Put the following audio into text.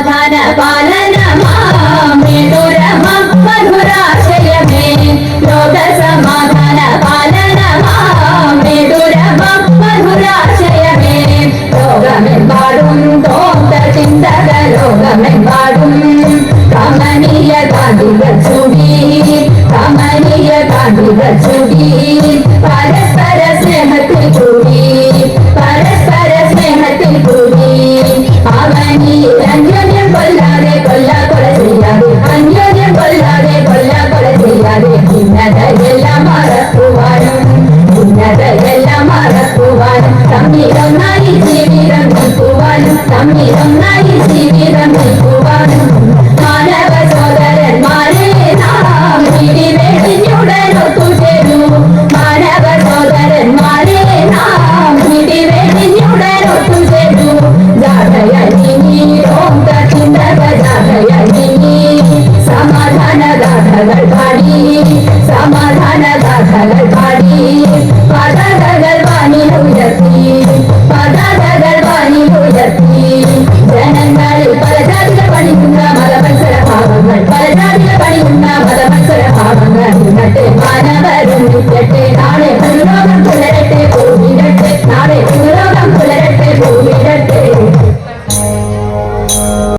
സമാധാന പാലനമാമേ ദുരമം മധുരാശയമേ ലോക സമാധാന പാലനമാമേ ദുരമം മധുരാശയമേ ലോകമെമ്പാടും തോന്ന ചിന്തക ലോകമെമ്പാടും കമനീയ കാന്തികൾ ചൂടി കമനീയ കാന്തികൾ ചൂടി